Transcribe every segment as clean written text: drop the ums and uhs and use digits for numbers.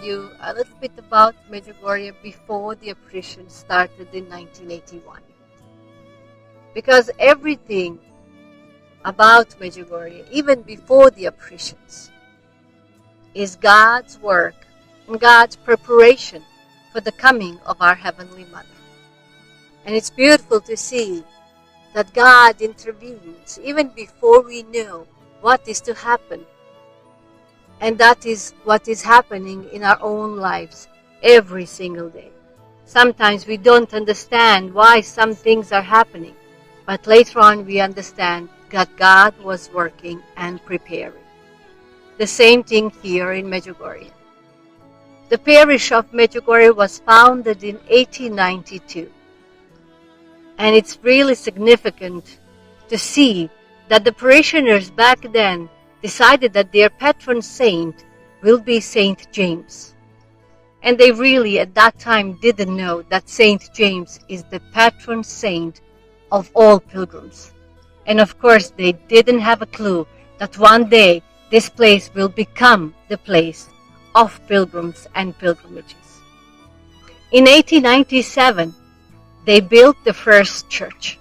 you a little bit about Medjugorje before the apparitions started in 1981. Because everything about Medjugorje, even before the apparitions, is God's work and God's preparation for the coming of our Heavenly Mother. And it's beautiful to see that God intervenes even before we know what is to happen. And that is what is happening in our own lives every single day. Sometimes we don't understand why some things are happening, but later on we understand that God was working and preparing. The same thing here in Medjugorje. The parish of Medjugorje was founded in 1892. And it's really significant to see that the parishioners back then decided that their patron saint will be Saint James. And they really at that time didn't know that Saint James is the patron saint of all pilgrims. And of course they didn't have a clue that one day this place will become the place of pilgrims and pilgrimages. In 1897, they built the first church.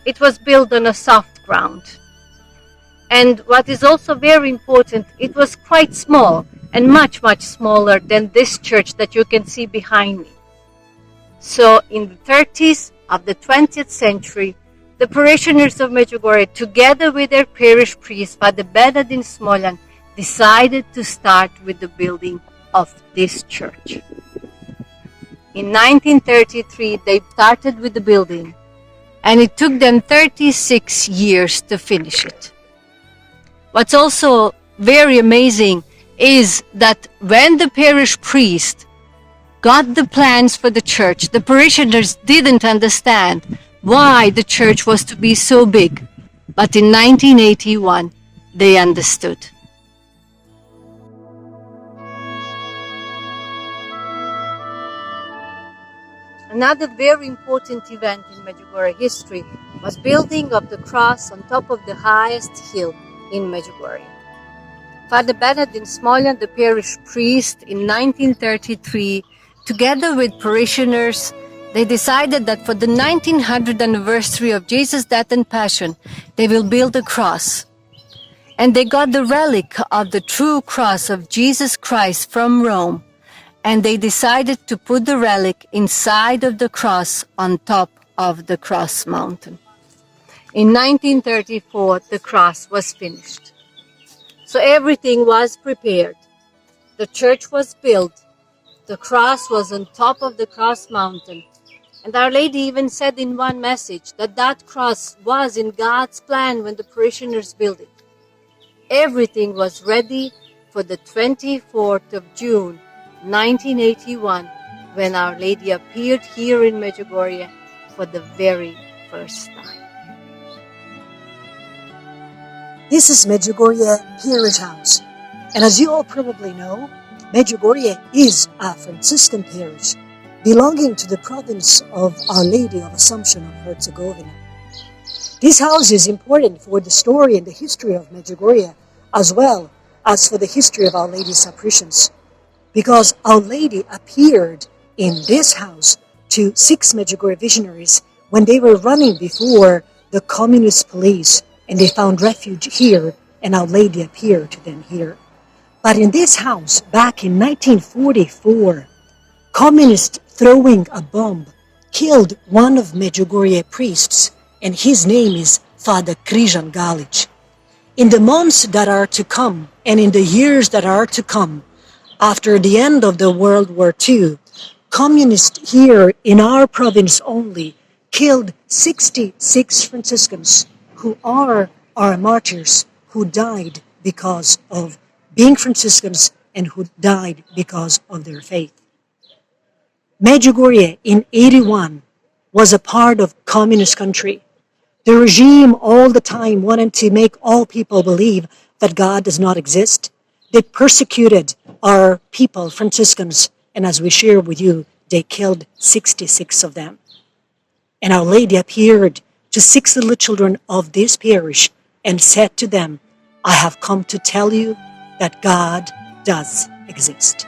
It was built on a soft ground. And what is also very important, it was quite small and much smaller than this church that you can see behind me. So in the 30s of the 20th century, the parishioners of Medjugorje, together with their parish priest, Father Bernard in Smoljan, decided to start with the building of this church. In 1933, they started with the building, and it took them 36 years to finish it. What's also very amazing is that when the parish priest got the plans for the church, the parishioners didn't understand why the church was to be so big. But in 1981, they understood. Another very important event in Medjugorje history was building of the cross on top of the highest hill in Medjugorje. Father Bernard in Smoljan, the parish priest, in 1933, together with parishioners, they decided that for the 1900th anniversary of Jesus' death and passion, they will build a cross. And they got the relic of the true cross of Jesus Christ from Rome, and they decided to put the relic inside of the cross on top of the cross mountain. In 1934, the cross was finished. So everything was prepared. The church was built. The cross was on top of the cross mountain. And Our Lady even said in one message that that cross was in God's plan when the parishioners built it. Everything was ready for the 24th of June, 1981, when Our Lady appeared here in Medjugorje for the very first time. This is Medjugorje Parish House, and as you all probably know, Medjugorje is a Franciscan parish belonging to the province of Our Lady of Assumption of Herzegovina. This house is important for the story and the history of Medjugorje, as well as for the history of Our Lady's apparitions, because Our Lady appeared in this house to 6 Medjugorje visionaries when they were running before the communist police, and they found refuge here, and Our Lady appeared to them here. But in this house, back in 1944, communists throwing a bomb killed one of Medjugorje priests, and his name is Father Križan Galić. In the months that are to come, and in the years that are to come, after the end of the World War II, communists here in our province only killed 66 Franciscans who are our martyrs, who died because of being Franciscans and who died because of their faith. Medjugorje in 81 was a part of communist country. The regime all the time wanted to make all people believe that God does not exist. They persecuted our people, Franciscans, and as we share with you, they killed 66 of them. And Our Lady appeared to 6 little children of this parish and said to them, I have come to tell you that God does exist.